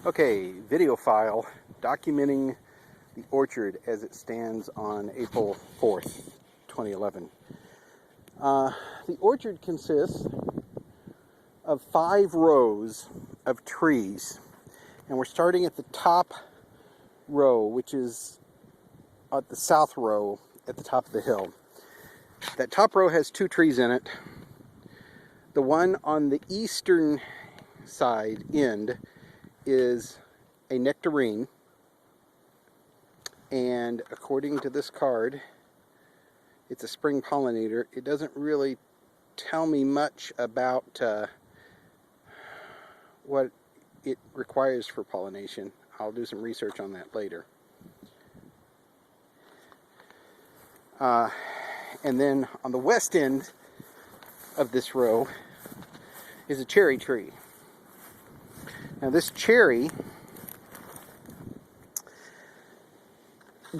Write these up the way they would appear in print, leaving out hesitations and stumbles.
Okay, video file documenting the orchard as it stands on April 4th, 2011. The orchard consists of 5 rows of trees, and we're starting at the top row, which is at the south row at the top of the hill. That top row has 2 trees in it. The one on the eastern side end is a nectarine, and according to this card, it's a spring pollinator. It doesn't really tell me much about what it requires for pollination. I'll do some research on that later. And then on the west end of this row is a cherry tree. Now this cherry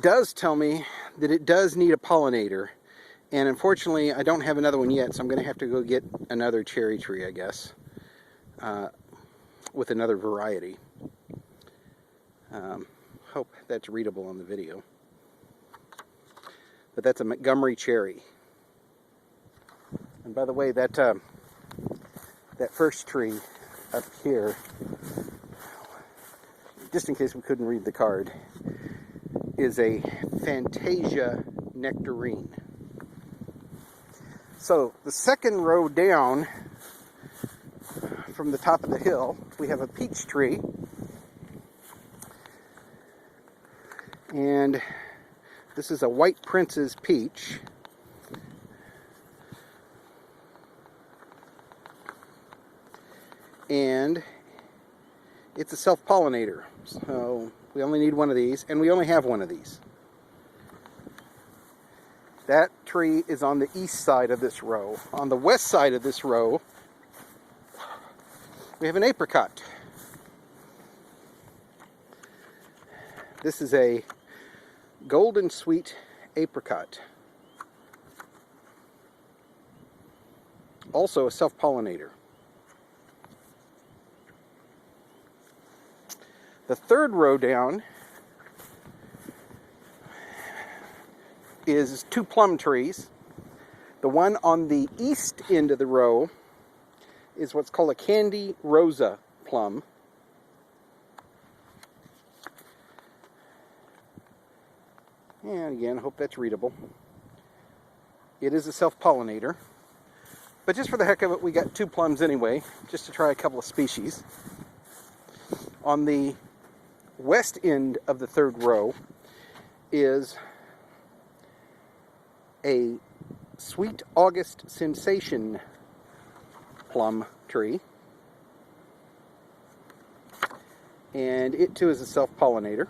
does tell me that it does need a pollinator, and unfortunately I don't have another one yet, so I'm going to have to go get another cherry tree, I guess, with another variety. Hope that's readable on the video. But that's a Montgomery cherry. And by the way, that first tree up here, just in case we couldn't read the card, is a Fantasia nectarine. So the second row down from the top of the hill, we have a peach tree. And this is a White Prince's peach. And it's a self-pollinator, so we only need one of these, and we only have one of these. That tree is on the east side of this row. On the west side of this row, we have an apricot. This is a golden sweet apricot. Also a self-pollinator. The third row down is 2 plum trees. The one on the east end of the row is what's called a Candy Rosa plum. And again, I hope that's readable. It is a self-pollinator. But just for the heck of it, we got 2 plums anyway, just to try a couple of species. On the west end of the third row is a Sweet August Sensation plum tree. And it too is a self-pollinator.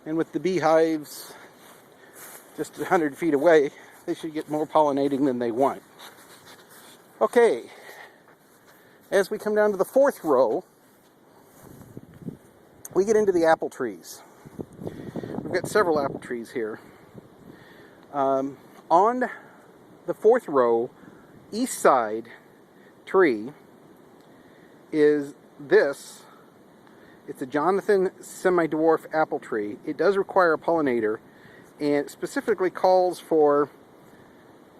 And with the beehives just 100 feet away, they should get more pollinating than they want. Okay, as we come down to the 4th row, we get into the apple trees. We've got several apple trees here. On the 4th row, east side tree is this. It's a Jonathan semi-dwarf apple tree. It does require a pollinator, and it specifically calls for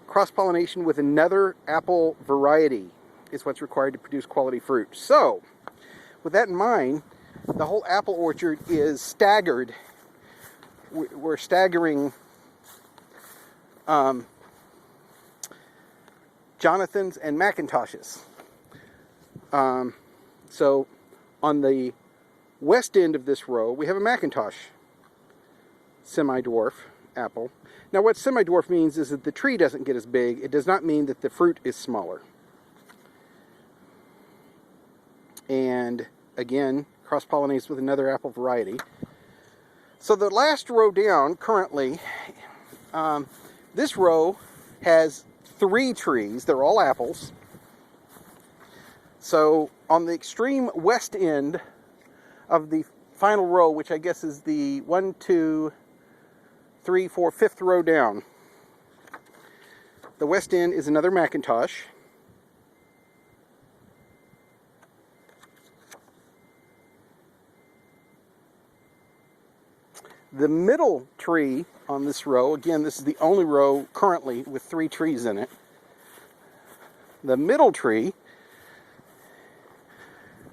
cross-pollination with another apple variety is what's required to produce quality fruit. So, with that in mind, the whole apple orchard is staggered. We're staggering Jonathans and Macintoshes. So on the west end of this row, we have a Macintosh semi-dwarf apple. Now what semi-dwarf means is that the tree doesn't get as big. It does not mean that the fruit is smaller. And again, cross-pollinates with another apple variety. So the last row down, currently, this row has 3 trees. They're all apples. So on the extreme west end of the final row, which I guess is the 1, 2, 3, 4, 5th row down, the west end is another Macintosh. The middle tree on this row, again, this is the only row currently with 3 trees in it. The middle tree,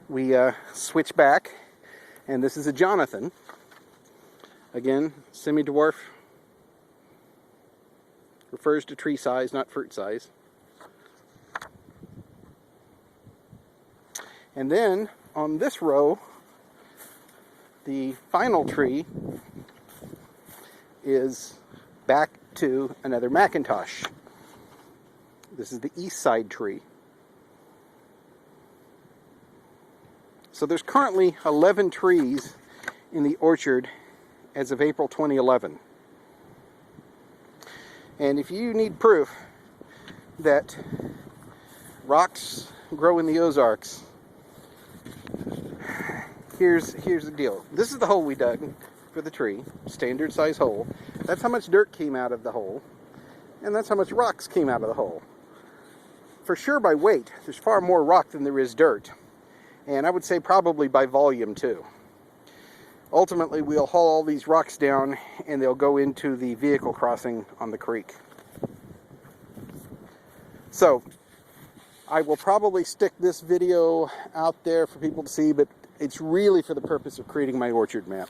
we switch back, and this is a Jonathan. Again, semi-dwarf. Refers to tree size, not fruit size. And then on this row, the final tree is back to another Macintosh. This is the east side tree. So there's currently 11 trees in the orchard as of April 2011. And if you need proof that rocks grow in the Ozarks, here's the deal. This is the hole we dug for the tree, standard size hole. That's how much dirt came out of the hole, and that's how much rocks came out of the hole. For sure by weight, there's far more rock than there is dirt, and I would say probably by volume too. Ultimately, we'll haul all these rocks down and they'll go into the vehicle crossing on the creek. So, I will probably stick this video out there for people to see, but it's really for the purpose of creating my orchard map.